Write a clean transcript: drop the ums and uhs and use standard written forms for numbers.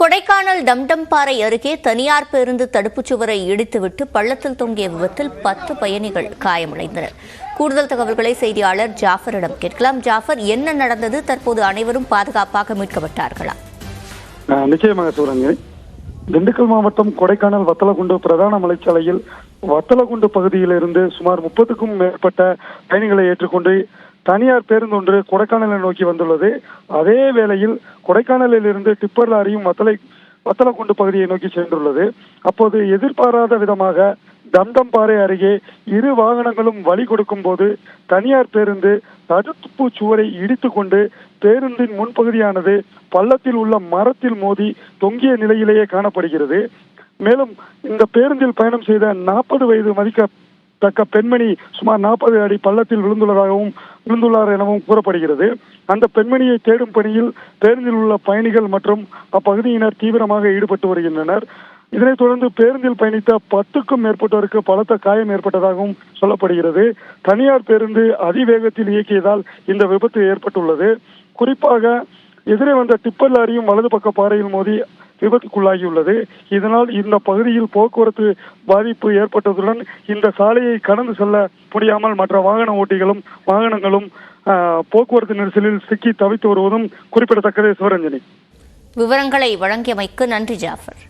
கொடைக்கானல் டம்டம்பாறை அருகே தனியார் பேருந்து தடுப்புச் சுவரை இடித்துவிட்டு பள்ளத்தில் தொங்கிய விபத்தில் 10 பயணிகள் காயமடைந்தனர். கூடுதல் தகவல்களை செய்தியாளர் ஜாஃபரிடம் கேட்கலாம். ஜாஃபர், என்ன நடந்தது? தற்போது அனைவரும் பாதுகாப்பாக மீட்கப்பட்டார்களா? நிச்சயமாக சூரஞ்சனி. திண்டுக்கல் மாவட்டம் கொடைக்கானல் வத்தலகுண்டு பிரதான மலைச்சாலையில் வத்தலகுண்டு பகுதியிலிருந்து சுமார் 30க்கும் மேற்பட்ட பயணிகளை ஏற்றுக்கொண்டு தனியார் பேருந்து ஒன்று கொடைக்கானலை நோக்கி வந்துள்ளது. அதே வேளையில் கொடைக்கானலில் இருந்து டிப்பர் லாரியும் வத்தலகுண்டு பகுதியை நோக்கி சென்றுள்ளது. அப்போது எதிர்பாராத விதமாக டம்டம்பாறை அருகே இரு வாகனங்களும் வழி கொடுக்கும் போது தனியார் பேருந்து தடுப்பு சுவரை இடித்து கொண்டு பேருந்தின் முன்பகுதியானது பள்ளத்தில் உள்ள மரத்தில் மோதி தொங்கிய நிலையிலேயே காணப்படுகிறது. மேலும் இந்த பேருந்தில் பயணம் செய்த 40 வயது மதிக்கத்தக்க பெண்மணி சுமார் 40 அடி பள்ளத்தில் விழுந்துள்ளார் எனவும் கூறப்படுகிறது. அந்த பெண்மணியை தேடும் பணியில் பேருந்தில் உள்ள பயணிகள் மற்றும் அப்பகுதியினர் தீவிரமாக ஈடுபட்டு வருகின்றனர். இதனைத் தொடர்ந்து பேருந்தில் பயணித்த 10க்கும் மேற்பட்டோருக்கு பலத்த காயம் ஏற்பட்டதாகவும் சொல்லப்படுகிறது. தனியார் பேருந்து அதிவேகத்தில் இயக்கியதால் இந்த விபத்து ஏற்பட்டுள்ளது. குறிப்பாக எதிரே வந்த டிப்பர் லாரியும் வலது பக்க பாறையில் மோதி விபத்துக்குள்ளாகியுள்ளது. இதனால் இந்த பகுதியில் போக்குவரத்து பாதிப்பு ஏற்பட்டதுடன் இந்த சாலையை கடந்து செல்ல முடியாமல் மற்ற வாகன ஓட்டிகளும் வாகனங்களும் போக்குவரத்து நெரிசலில் சிக்கி தவித்து வருவதும் குறிப்பிடத்தக்கது. சிவரஞ்சனி, விவரங்களை வழங்கியமைக்கு நன்றி ஜாஃபர்.